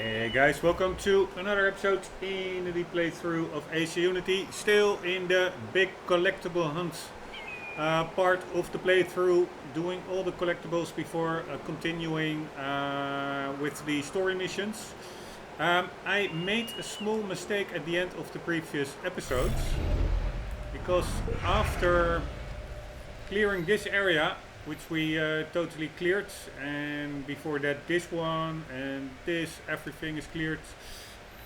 Hey guys, welcome to another episode in the playthrough of AC Unity. Still in the big collectible hunt part of the playthrough, doing all the collectibles before continuing with the story missions. I made a small mistake at the end of the previous episodes, because after clearing this area, which we totally cleared, and before that this one and this, everything is cleared,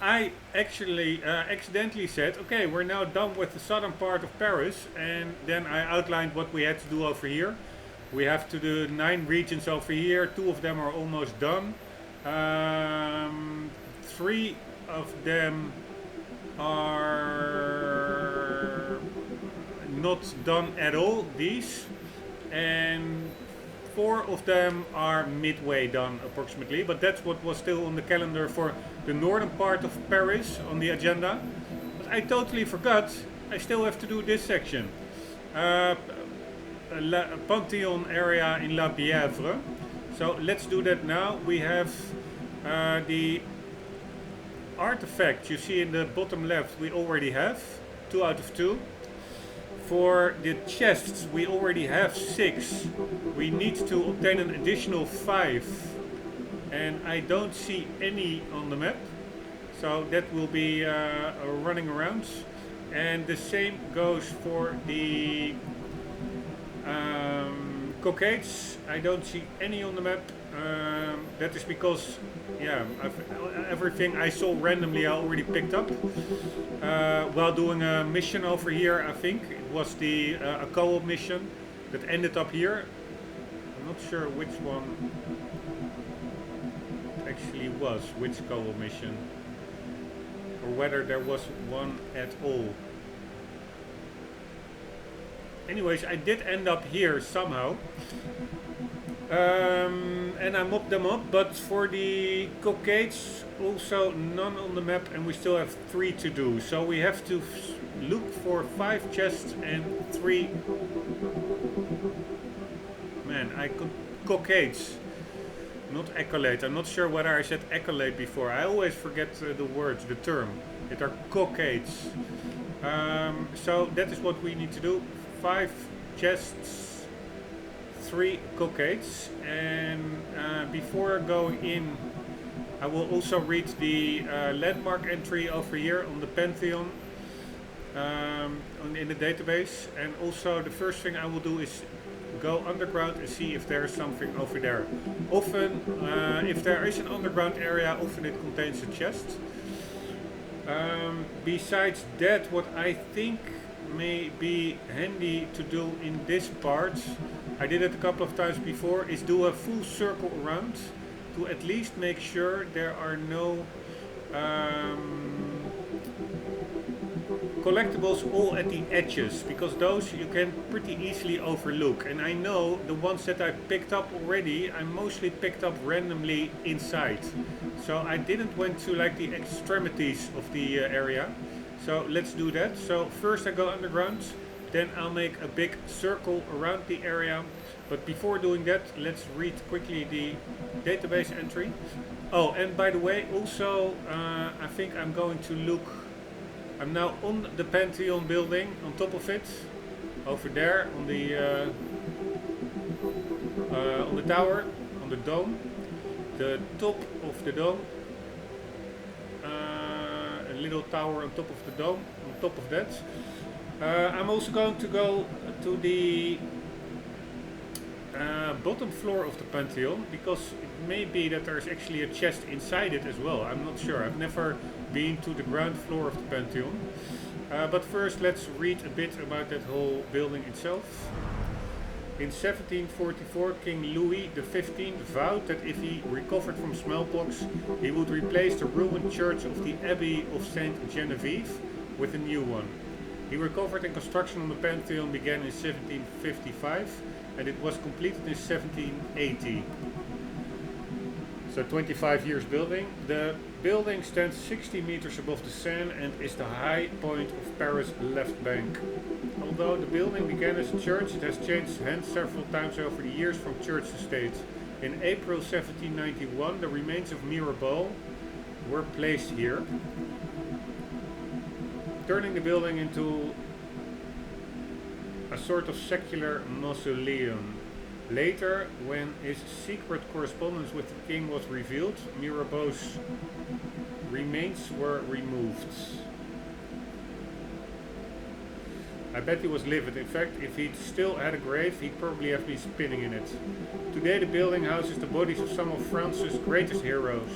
I actually accidentally said, okay, we're now done with the southern part of Paris, and then I outlined what we had to do over here. We have to do 9 regions over here, 2 of them are almost done. 3 of them are not done at all, these, and 4 of them are midway done approximately, but that's what was still on the calendar for the northern part of Paris on the agenda. But I totally forgot, I still have to do this section. Pantheon area in La Bièvre. So let's do that now. We have the artifact you see in the bottom left, we already have 2 out of 2. For the chests, we already have 6. We need to obtain an additional 5. And I don't see any on the map. So that will be running around. And the same goes for the Cockades. I don't see any on the map. That is because, yeah, everything I saw randomly I already picked up while doing a mission over here. I think it was the a co-op mission that ended up here. I'm not sure which one it actually was, which co-op mission, or whether there was one at all. Anyways, I did end up here somehow. And I mopped them up, but for the Cockades, also none on the map, and we still have 3 to do. So we have to look for 5 chests and 3. Man, Cockades, not accolade. I'm not sure whether I said accolade before. I always forget the words, the term. It are Cockades. So that is what we need to do. 5 chests, 3 Cockades, and before going in, I will also read the landmark entry over here on the Pantheon in the database. And also the first thing I will do is go underground and see if there is something over there. Often, if there is an underground area, often it contains a chest. Besides that, what I think may be handy to do in this part, I did it a couple of times before, is do a full circle around to at least make sure there are no collectibles all at the edges, because those you can pretty easily overlook. And I know the ones that I picked up already, I mostly picked up randomly inside, so I didn't went to like the extremities of the area. So let's do that. So first I go underground, then I'll make a big circle around the area. But before doing that, let's read quickly the database entry. Oh, and by the way, also I think I'm going to look, I'm now on the Pantheon building, on top of it, over there on the tower, on the dome, the top of the dome. Little tower on top of the dome, on top of that. I'm also going to go to the bottom floor of the Pantheon, because it may be that there's actually a chest inside it as well. I'm not sure, I've never been to the ground floor of the Pantheon. But first let's read a bit about that whole building itself. In 1744, King Louis XV vowed that if he recovered from smallpox, he would replace the ruined church of the Abbey of Saint Genevieve with a new one. He recovered, and construction on the Pantheon began in 1755, and it was completed in 1780. So 25 years building. The building stands 60 meters above the Seine and is the high point of Paris' left bank. Although the building began as a church, it has changed hands several times over the years from church to state. In April 1791, the remains of Mirabeau were placed here, turning the building into a sort of secular mausoleum. Later, when his secret correspondence with the king was revealed, Mirabeau's remains were removed. I bet he was livid. In fact, if he'd still had a grave, he'd probably have been spinning in it. Today the building houses the bodies of some of France's greatest heroes,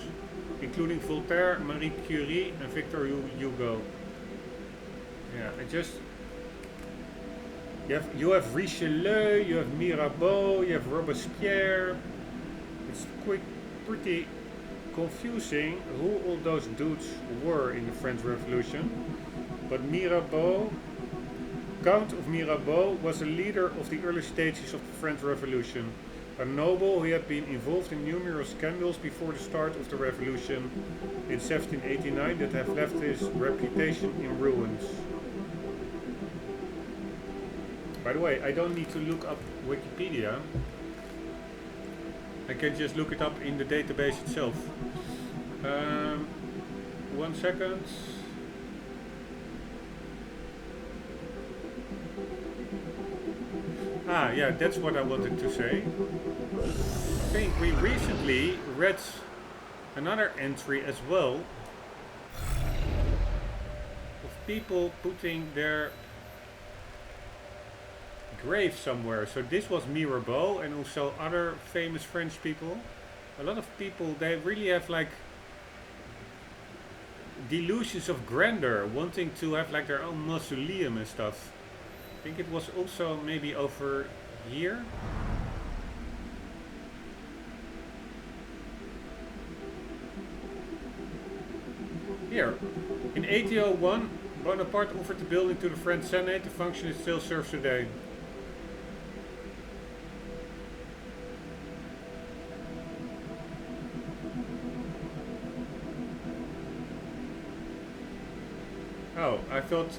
including Voltaire, Marie Curie and Victor Hugo. Yeah, you have Richelieu, you have Mirabeau, you have Robespierre. It's pretty confusing who all those dudes were in the French Revolution. But Mirabeau, Count of Mirabeau, was a leader of the early stages of the French Revolution. A noble who had been involved in numerous scandals before the start of the revolution in 1789 that have left his reputation in ruins. By the way, I don't need to look up Wikipedia. I can just look it up in the database itself. 1 second. Ah, yeah, that's what I wanted to say. I think we recently read another entry as well of people putting their grave somewhere. So this was Mirabeau and also other famous French people. A lot of people, they really have like delusions of grandeur, wanting to have like their own mausoleum and stuff. I think it was also maybe over here. Here, in 1801, Bonaparte offered the building to the French Senate. The function it still serves today. Oh, I thought...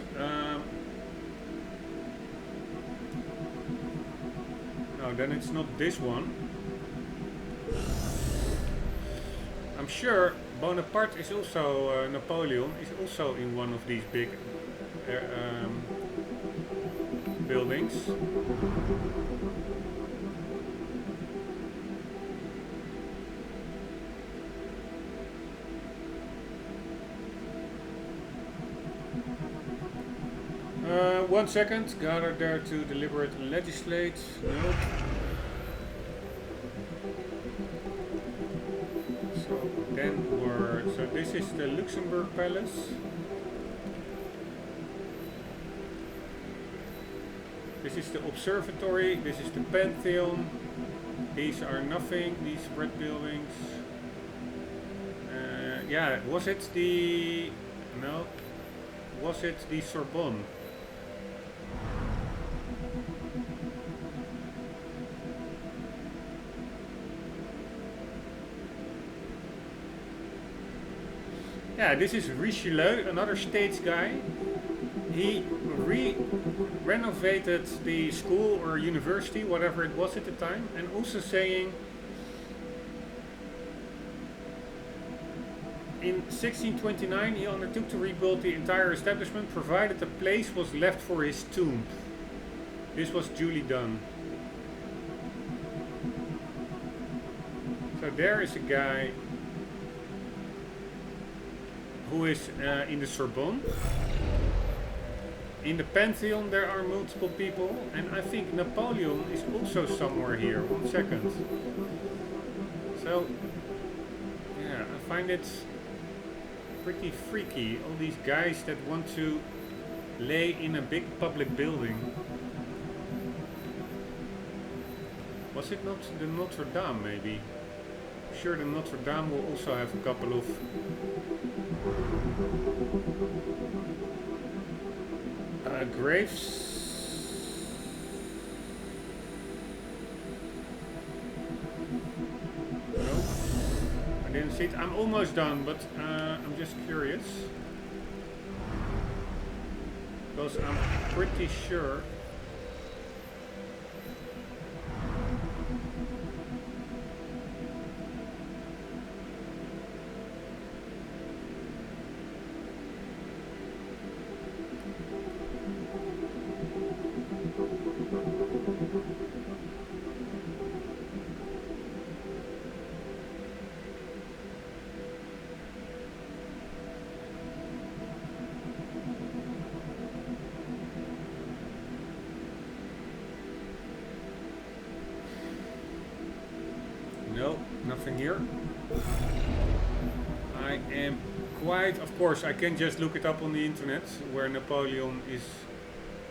no, then it's not this one. I'm sure Bonaparte is also... Napoleon is also in one of these big buildings. One second, gathered there to deliberate and legislate. No. So then so this is the Luxembourg Palace. This is the observatory, this is the Pantheon. These are nothing, these red buildings. Yeah, was it the... no. Was it the Sorbonne? Yeah, this is Richelieu, another states guy. He renovated the school or university, whatever it was at the time, and also saying in 1629 he undertook to rebuild the entire establishment provided a place was left for his tomb. This was duly done. So there is a guy who is in the Sorbonne. In the Pantheon there are multiple people, and I think Napoleon is also somewhere here. 1 second. So, yeah, I find it pretty freaky, all these guys that want to lay in a big public building. Was it not the Notre Dame, maybe? I'm sure the Notre Dame will also have a couple of graves. No, I didn't see it. I'm almost done, but I'm just curious because I'm pretty sure. in here. I am quite, of course, I can just look it up on the internet where Napoleon is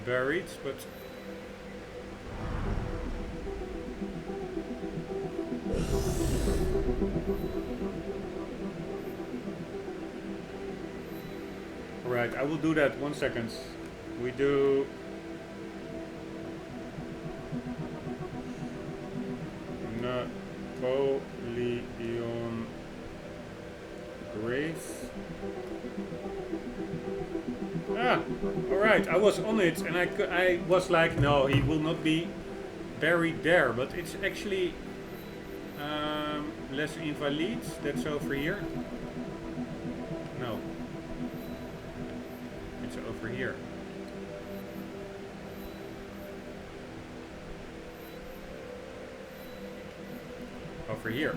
buried, but alright, I will do that. 1 second. We do Napoleon grave. Ah, alright, I was on it and I was like, no, he will not be buried there, but it's actually Les Invalides, that's over here. No, it's over here. Over here.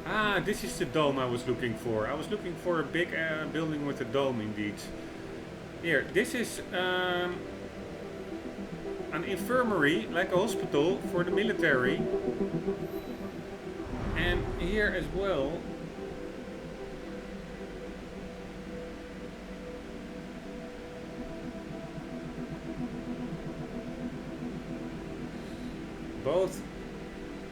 Ah, this is the dome I was looking for. I was looking for a big building with a dome indeed. Here, this is an infirmary, like a hospital for the military. And here as well. Both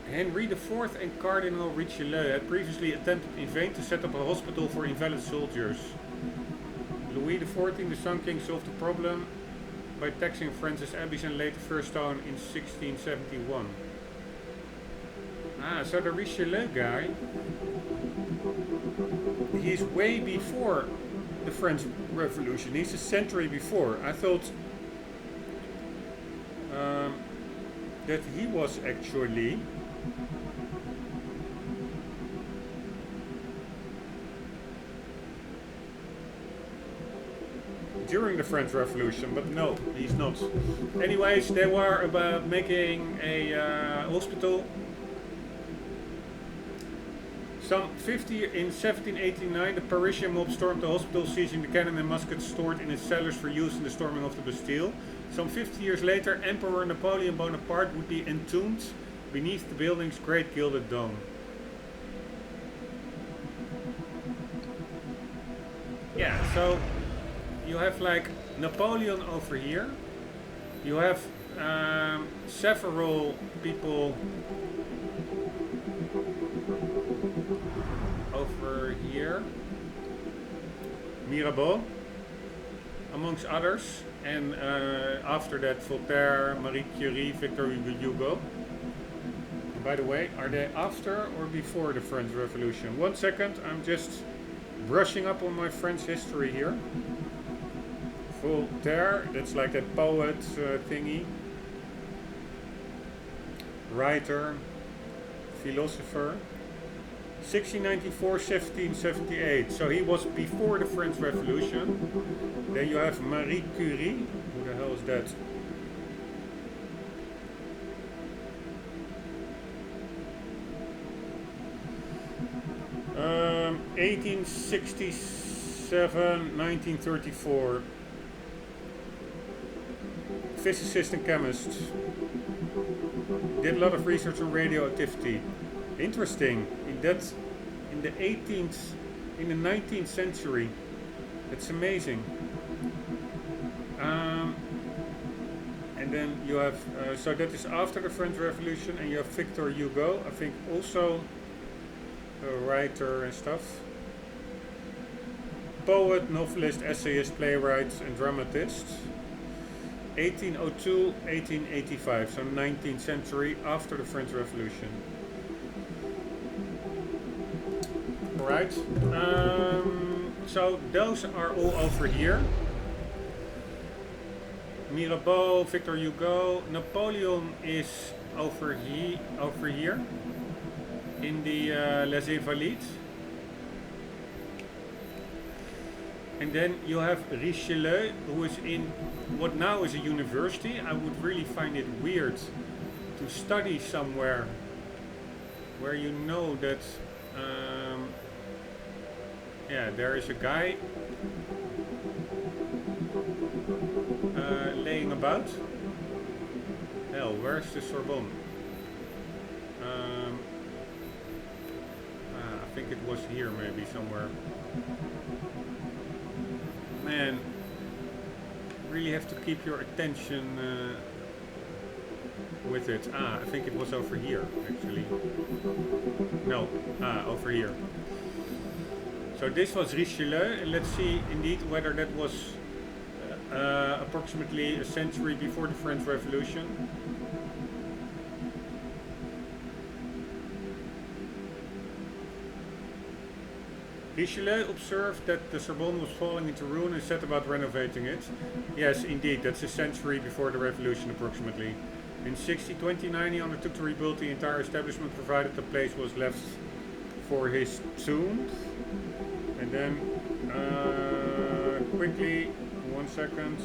Henry IV and Cardinal Richelieu had previously attempted in vain to set up a hospital for invalid soldiers. Louis XIV, the Sun King, solved the problem by taxing Francis Abbeys and laid the first stone in 1671. Ah, so the Richelieu guy, he's way before the French Revolution. He's a century before. I thought that he was actually during the French Revolution, but no, he's not. Anyways, they were about making a hospital. In 1789, the Parisian mob stormed the hospital, seizing the cannon and muskets stored in its cellars for use in the storming of the Bastille. Some 50 years later, Emperor Napoleon Bonaparte would be entombed beneath the building's great gilded dome. Yeah, so you have like Napoleon over here. You have several people over here. Mirabeau, amongst others. And after that, Voltaire, Marie Curie, Victor Hugo. And by the way, are they after or before the French Revolution? 1 second, I'm just brushing up on my French history here. Voltaire, that's like that poet thingy. Writer, philosopher. 1694, 1778. So he was before the French Revolution. Then you have Marie Curie. Who the hell is that? Um, 1867, 1934. Physicist and chemist. Did a lot of research on radioactivity. Interesting. That's in the 19th century. That's amazing. And then you have, so that is after the French Revolution, and you have Victor Hugo, I think also a writer and stuff. Poet, novelist, essayist, playwright, and dramatist. 1802, 1885, so 19th century after the French Revolution. Right, so those are all over here. Mirabeau, Victor Hugo, Napoleon is over here in the Les Invalides. And then you have Richelieu, who is in what now is a university. I would really find it weird to study somewhere where you know that yeah, there is a guy laying about. Hell, where's the Sorbonne? think it was here maybe somewhere. Man, really have to keep your attention with it. Ah, I think it was over here actually. No, over here. So this was Richelieu, and let's see indeed whether that was approximately a century before the French Revolution. Richelieu observed that the Sorbonne was falling into ruin and set about renovating it. Yes, indeed, that's a century before the Revolution approximately. In 1629 he undertook to rebuild the entire establishment, provided the place was left for his tomb. And then, quickly, 1 second.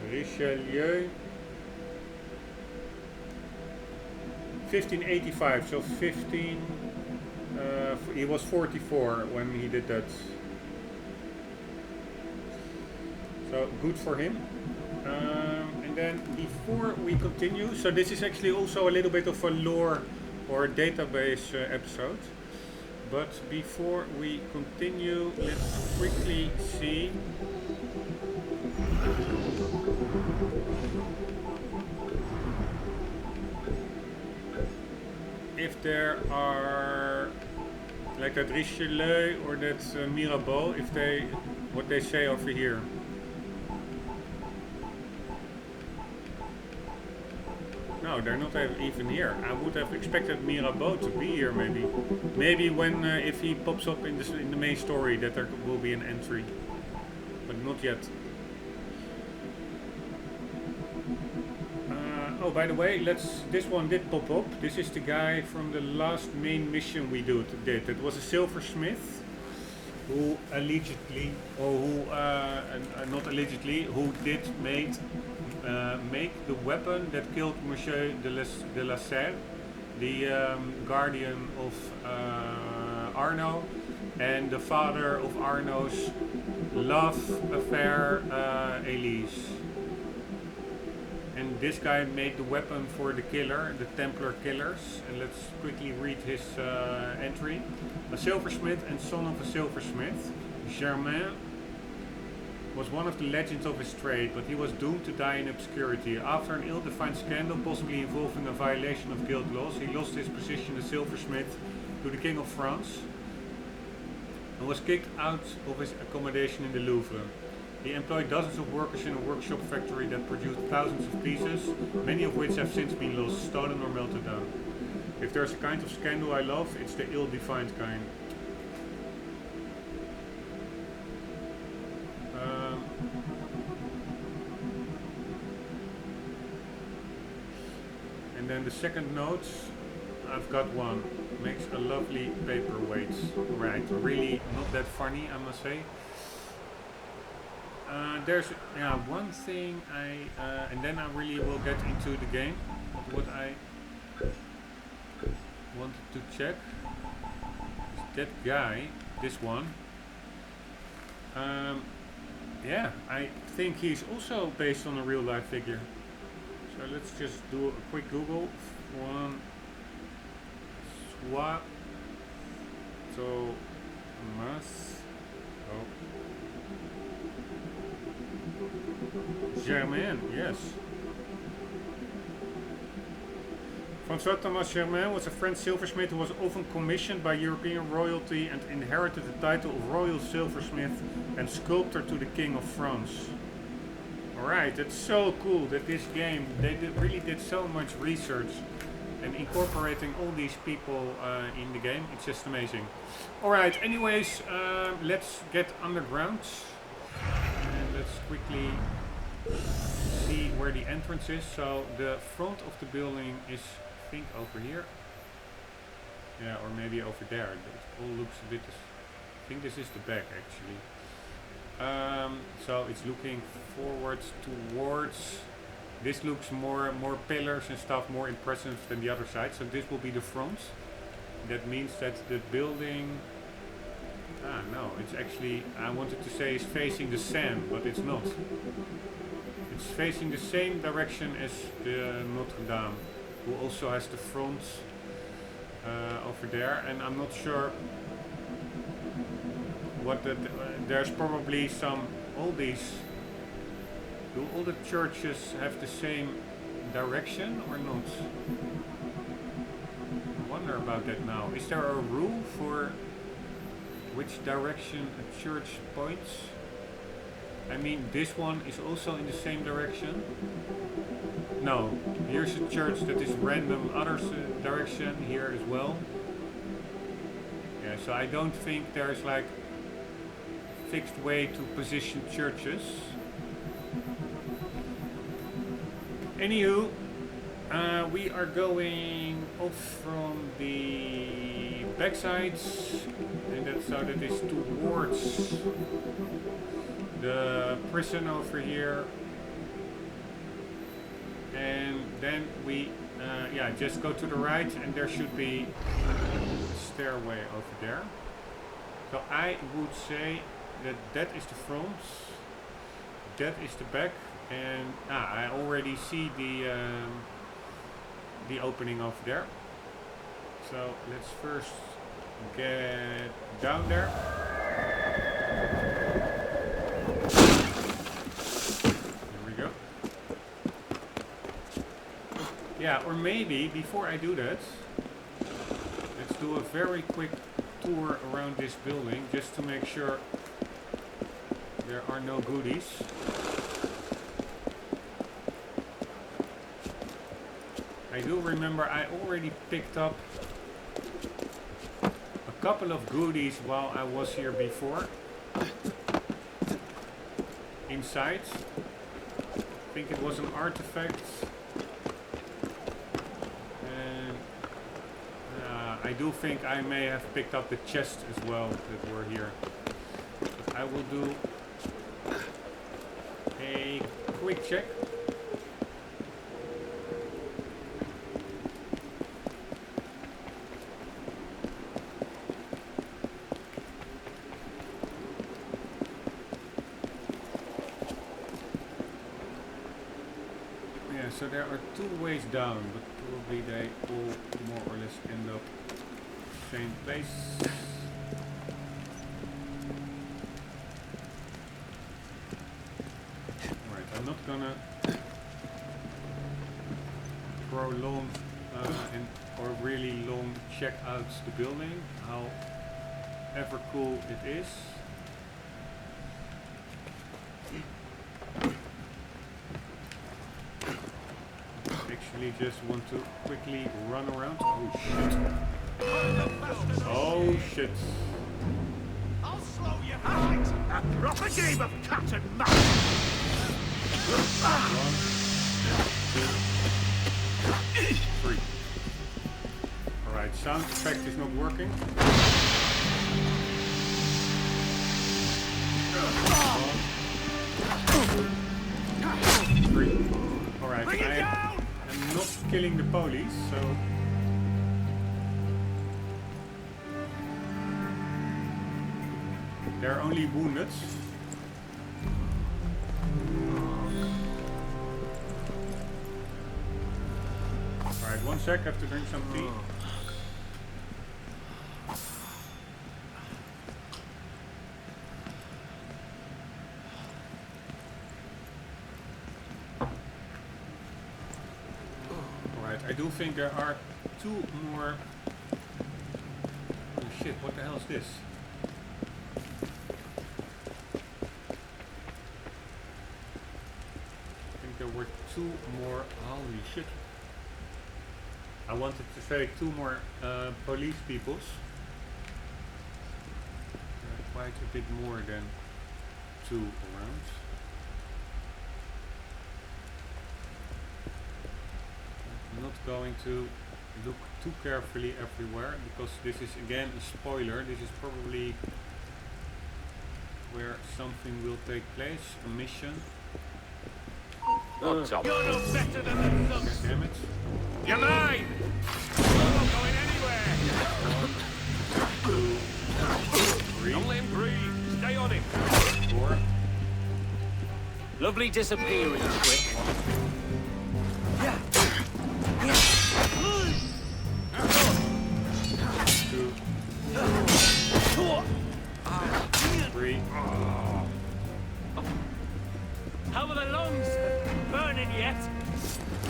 Richelieu. 1585, so he was 44 when he did that. So good for him. And then before we continue, so this is actually also a little bit of a lore or database episode. But before we continue, let's quickly see if there are, like that Richelieu or that Mirabeau, if they, what they say over here. No, they're not even here. I would have expected Mirabeau to be here maybe. Maybe when, if he pops up in the main story, that there will be an entry. But not yet. Oh, by the way, this one did pop up. This is the guy from the last main mission we did. It was a silversmith who allegedly, or who, not allegedly, who did make the weapon that killed Monsieur de la Serre, the guardian of Arno, and the father of Arno's love affair, Elise. And this guy made the weapon for the killer, the Templar killers. And let's quickly read his entry. A silversmith and son of a silversmith, Germain was one of the legends of his trade, but he was doomed to die in obscurity. After an ill-defined scandal, possibly involving a violation of guild laws, he lost his position as silversmith to the King of France and was kicked out of his accommodation in the Louvre. He employed dozens of workers in a workshop factory that produced thousands of pieces, many of which have since been lost, stolen or melted down. If there's a kind of scandal I love, it's the ill-defined kind. And then the second note, I've got one. Makes a lovely paperweight. Right, really not that funny, I must say. There's one thing and then I really will get into the game. But what I wanted to check is that guy, this one. Yeah, I think he's also based on a real life figure. So let's just do a quick Google. Germain, yes. François Thomas Germain was a French silversmith who was often commissioned by European royalty and inherited the title of Royal Silversmith and Sculptor to the King of France. Alright, it's so cool that this game, they really did so much research and incorporating all these people in the game. It's just amazing. Alright, anyways, let's get underground and let's quickly see where the entrance is. So the front of the building is, I think, over here. Yeah, or maybe over there. It all looks a bit, I think this is the back actually. So it's looking forwards towards, this looks more pillars and stuff, more impressive than the other side. So this will be the front. That means that the building, no, it's actually, I wanted to say it's facing the Seine, but it's not. It's facing the same direction as the Notre Dame, who also has the front over there, and I'm not sure what that. There's probably some. All these. Do all the churches have the same direction or not? I wonder about that now. Is there a rule for which direction a church points? I mean, this one is also in the same direction. No, here's a church that is random other direction here as well. Yeah, so I don't think there's like fixed way to position churches. Anywho, we are going off from the backsides, and that's so that is towards the prison over here. And then we just go to the right, and there should be a stairway over there. So I would say that that is the front, that is the back, and I already see the opening over there. So let's first get down there. Yeah, or maybe before I do that, let's do a very quick tour around this building just to make sure there are no goodies. I do remember I already picked up a couple of goodies while I was here before. Inside. I think it was an artifact. I do think I may have picked up the chest as well that were here. But I will do a quick check. Yeah, so there are two ways down, but probably they all more or less end up same place. Alright, I'm not gonna prolong or really long check out the building, however cool it is. Actually just want to quickly run around. Oh shit. Oh shit. I'll slow you out. A proper game of cat and mouse. 1, 2, 3. Alright, sound effect is not working. 1, 2, 3. Alright, I'm not killing the police, so they're only wounded. Alright, 1 sec, I have to drink some tea. Alright, I do think there are 2 more. Oh shit, what the hell is this? There were 2 more. Holy shit. I wanted to say 2 more police peoples. Quite a bit more than 2 around. I'm not going to look too carefully everywhere because this is again a spoiler. This is probably where something will take place, a mission. What's up? You're no better than the thugs. Damn it. You're mine! You're not going anywhere! 1, 2, 3. Don't let him breathe. Stay on him. 4. Lovely disappearing trick. tree. How are the lungs? Burning yet?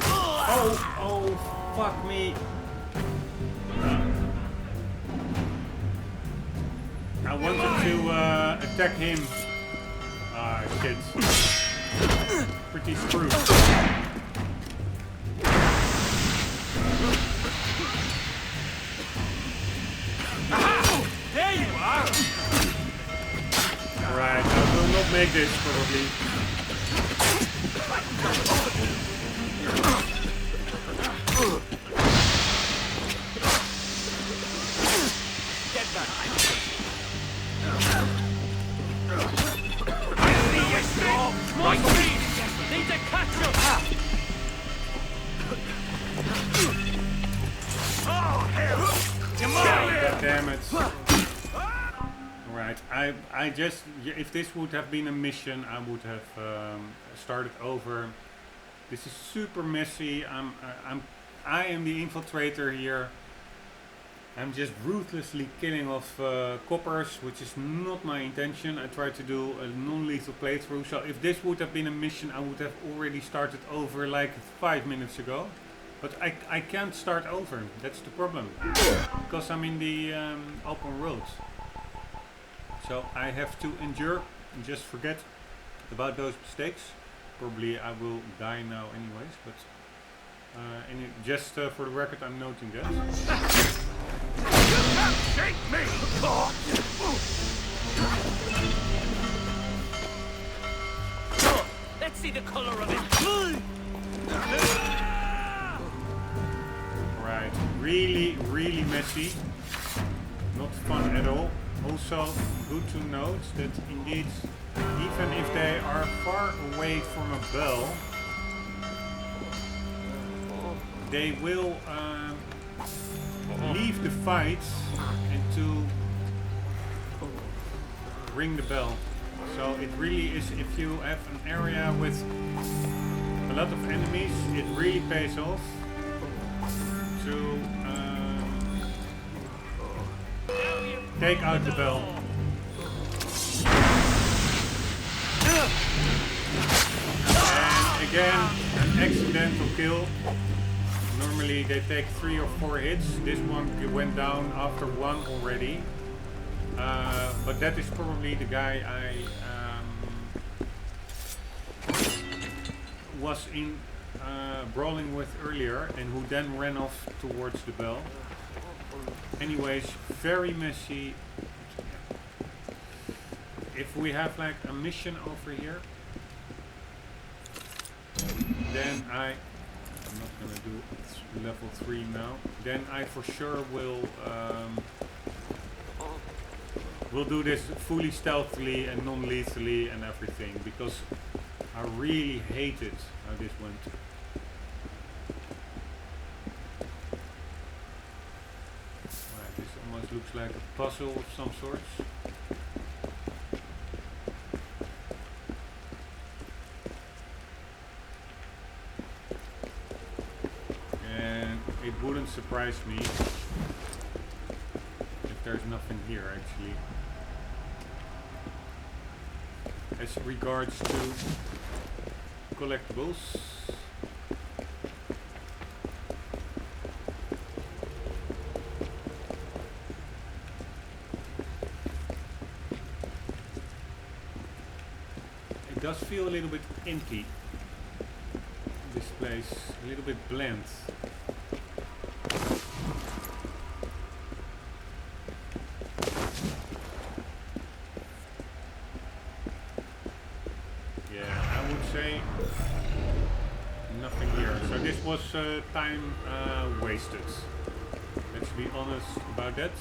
Oh, fuck me. I wanted to attack him. Ah, shit. Pretty screwed. There you are! Alright, I will not make this probably. Get back! My speed! Need to catch you! Oh, hell! Come on! God damn it. Alright, I just, if this would have been a mission, I would have started over. This is super messy. I am the infiltrator here. I'm just ruthlessly killing off coppers, which is not my intention. I tried to do a non-lethal playthrough, so if this would have been a mission, I would have already started over like 5 minutes ago. But I can't start over, that's the problem. Because I'm in the open road. So I have to endure and just forget about those mistakes. Probably I will die now anyways, but just for the record I'm noting that. You can't shake me! Let's see the color of it. Right, really messy. Not fun at all. Also good to note that indeed, even if they are far away from a bell, they will leave the fight and to ring the bell. So it really is, if you have an area with a lot of enemies, it really pays off to take out the bell. And again, an accidental kill. Normally they take 3 or 4 hits. This one went down after 1 already. But that is probably the guy I was in brawling with earlier and who then ran off towards the bell. Anyways, very messy. If we have like a mission over here, then I'm not gonna do level 3 now. Then I for sure will do this fully stealthily and non-lethally and everything, because I really hated how this went. Right, this almost looks like a puzzle of some sorts. And it wouldn't surprise me if there's nothing here actually. As regards to collectibles, it does feel a little bit empty, this place, a little bit bland. Nothing here, so this was time wasted. Let's be honest about that.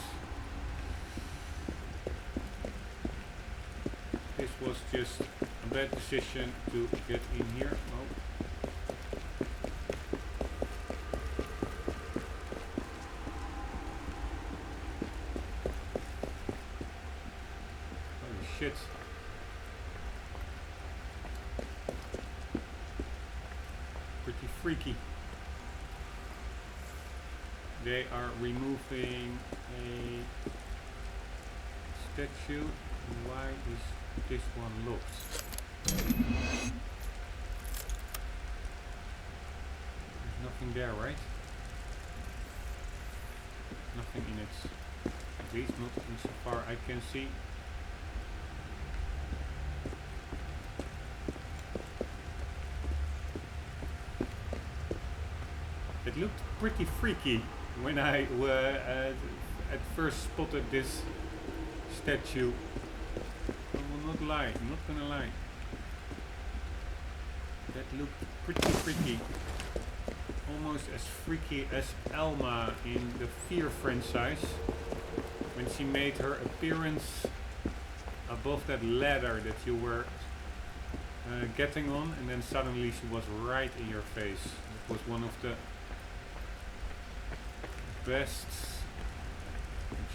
This was just a bad decision to get in here. Oh. Holy shit. Freaky. They are removing a statue. Why is this one locked? There's nothing there, right? Nothing in it. At least not so far I can see. It looked pretty freaky when I at first spotted this statue. I will not lie, I'm not gonna lie. That looked pretty freaky. Almost as freaky as Elma in the Fear franchise, when she made her appearance above that ladder that you were getting on, and then suddenly she was right in your face. It was one of the best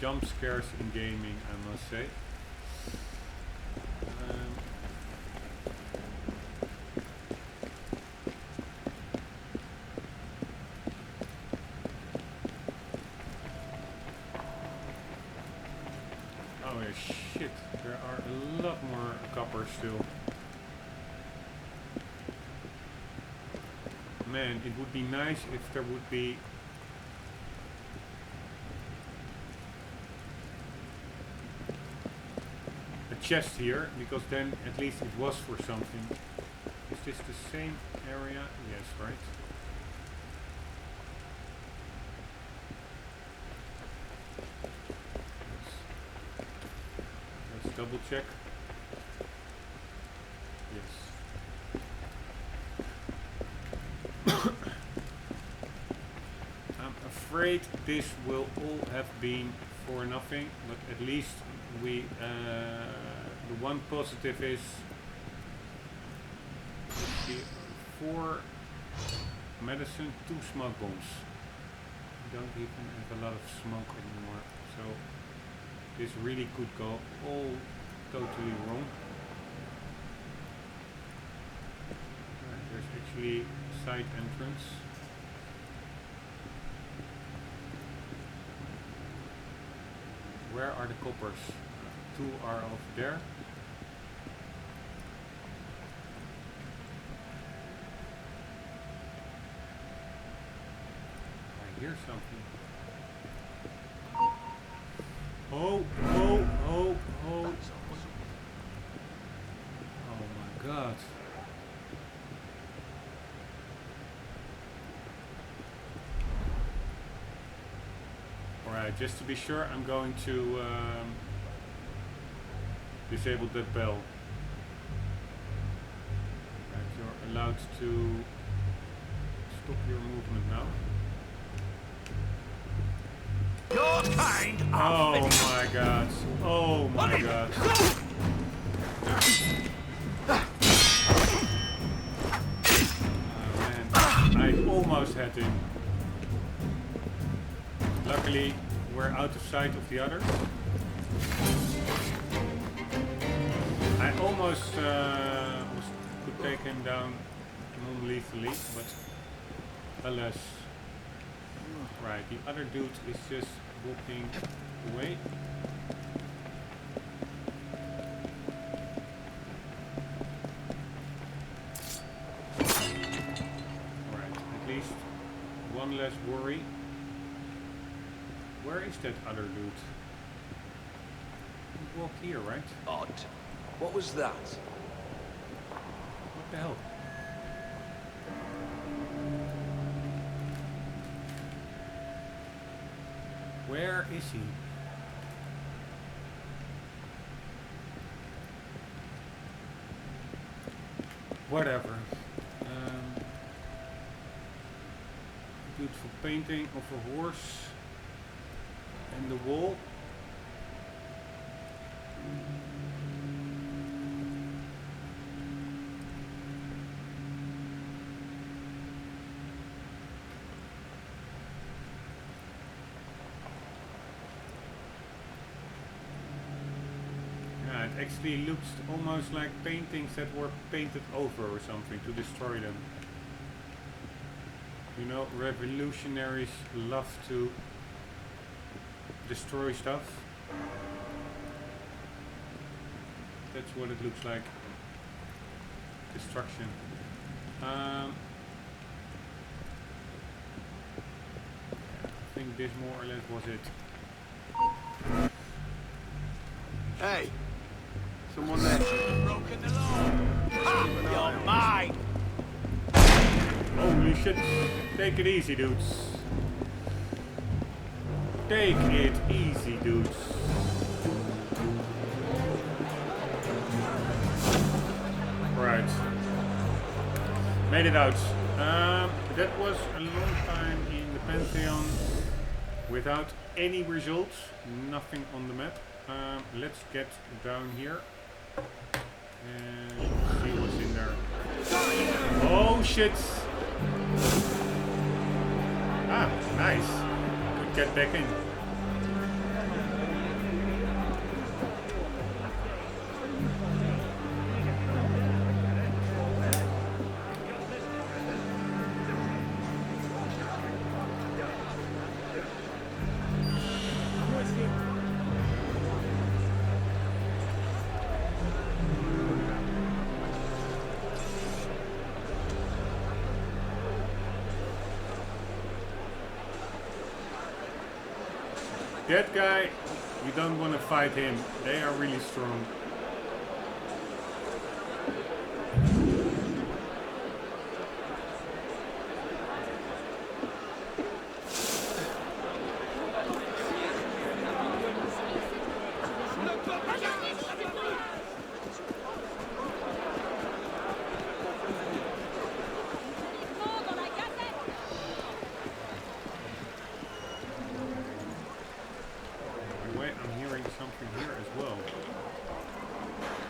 jump scares in gaming, I must say. Oh yeah, shit, there are a lot more coppers still. Man, it would be nice if there would be a chest here, because then at least it was for something. Is this the same area? Yes, right? Let's double check. Yes. I'm afraid this will all have been for nothing, but at least we the one positive is 4 medicine, 2 smoke bombs. We don't even have a lot of smoke anymore, so this really could go all totally wrong. There's actually a side entrance. Where are the coppers? 2 are over there. I hear something. Oh, oh, oh, oh. Oh my god. Alright, just to be sure, I'm going to disable that bell. Right, you're allowed to stop your movement now. Your kind Oh my god. Oh my god. Oh man. I almost had him. Luckily, we're out of sight of the others. I almost could take him down non-lethally, but alas. Right, the other dude is just walking away. Right, at least one less worry. Where is that other dude? He walked here, right? Odd. What was that? What the hell? Where is he? Whatever. Beautiful painting of a horse and the wall. It actually looks almost like paintings that were painted over or something to destroy them. You know, revolutionaries love to destroy stuff. That's what it looks like. Destruction. I think this more or less was it. Hey, someone there. Broken the law. You're mine. Holy shit. Take it easy, dudes. Take it easy, dudes. Right. Made it out. That was a long time in the Pantheon without any results. Nothing on the map. Let's get down here and see what's in there. Oh shit! Ah, nice. Could get back in. That guy, you don't want to fight him. They are really strong.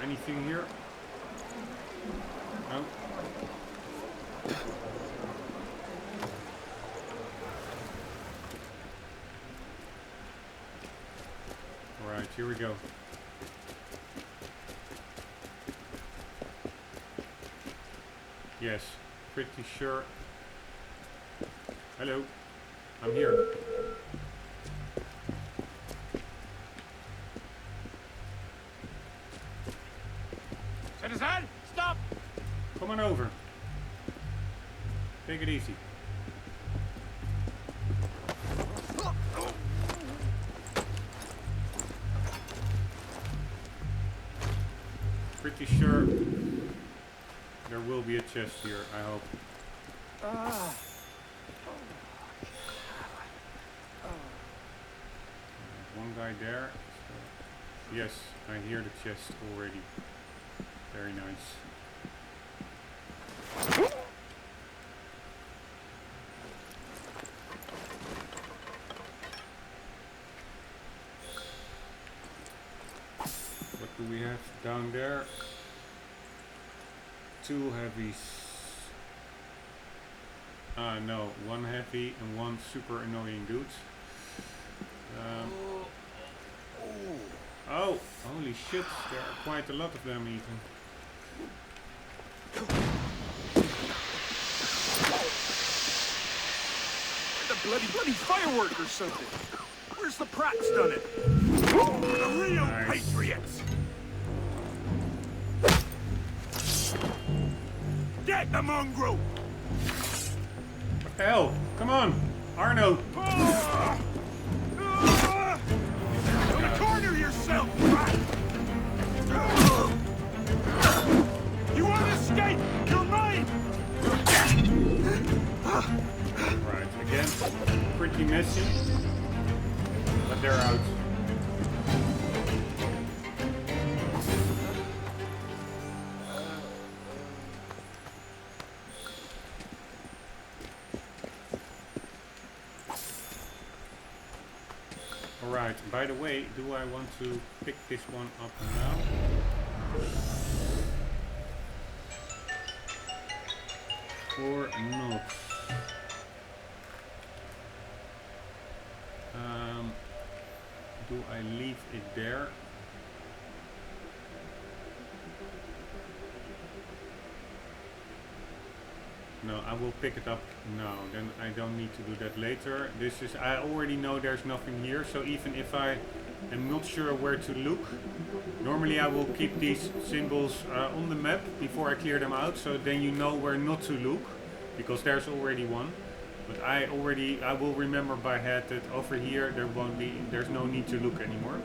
Anything here? No. Alright, here we go. Yes, pretty sure. Hello, I'm here. Citizen, stop! Come on over. Take it easy. Pretty sure there will be a chest here, I hope. One guy there. So yes, I hear the chest already. Very nice. What do we have down there? 2 heavies. Ah, no, 1 heavy and 1 super annoying dude. Oh, holy shit, there are quite a lot of them even. The bloody firework or something. Where's the Pratt's done it? The real patriots! Get the mongrel! What the hell? Come on, Arno! Don't corner yourself, Pratt! You want to escape? You're mine! Right, again, pretty messy, but they're out. Alright, by the way, do I want to pick this one up now? Or not? Do I leave it there? No, I will pick it up now. Then I don't need to do that later. This is, I already know there's nothing here, so even if I am not sure where to look. Normally I will keep these symbols on the map before I clear them out, so then you know where not to look, because there's already one. But I will remember by head that over here there's no need to look anymore.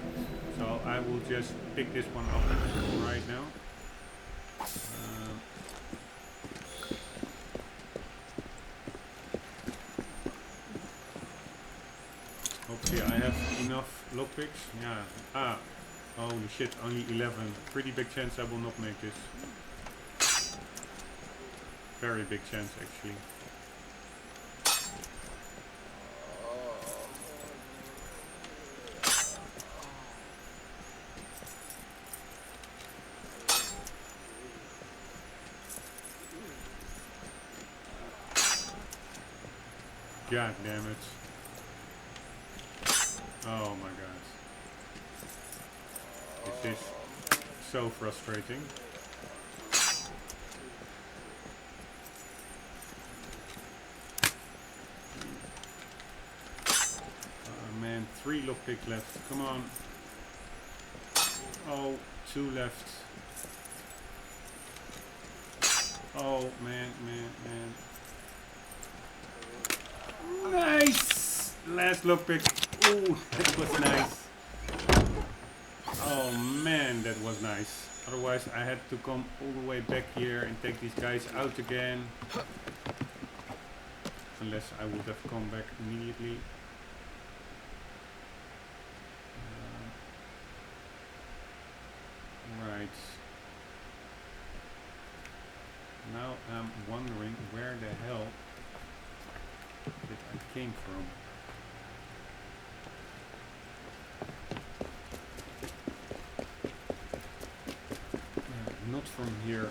So I will just pick this one up right now. Hopefully I have enough lockpicks. Yeah. Ah. Holy shit, only 11. Pretty big chance I will not make this. Very big chance actually. God damn it. Oh my god. This is so frustrating. Man, 3 lockpicks left. Come on. Oh, 2 left. Oh man. Nice! Last lockpick. Ooh, that was nice. Oh man, that was nice. Otherwise I had to come all the way back here and take these guys out again. Unless I would have come back immediately. Right. Now I'm wondering where the hell that I came from. Not from here.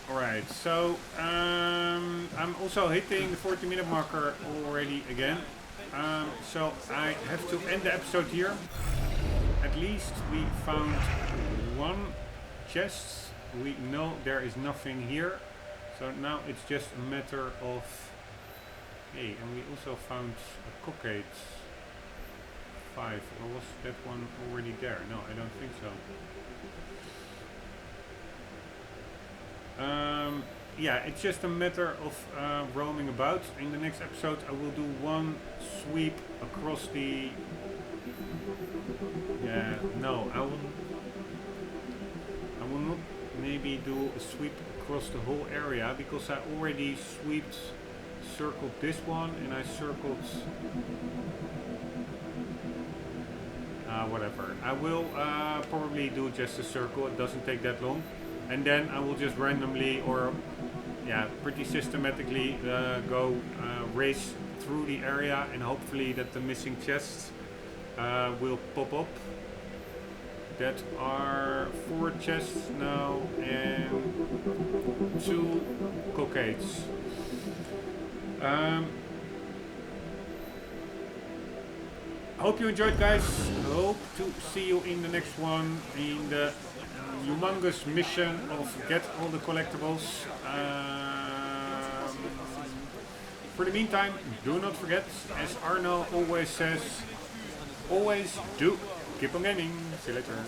Alright, so I'm also hitting the 40-minute marker already again. So I have to end the episode here. At least we found 1 chest. We know there is nothing here. So now it's just a matter of... Hey, and we also found a Cockades 5. Or was that one already there? No, I don't think so. Yeah, it's just a matter of roaming about. In the next episode I will do 1 sweep across the... Yeah, no, I will not maybe do a sweep across the whole area, because I already circled this one, and I circled... whatever. I will probably do just a circle, it doesn't take that long. And then I will just randomly, or yeah, pretty systematically go race through the area, and hopefully that the missing chests will pop up. That are 4 chests now and 2 Cockades. Hope you enjoyed, guys. Hope to see you in the next one, in the humongous mission of get all the collectibles. For the meantime, do not forget, as Arno always says, always do keep on gaming. See you later.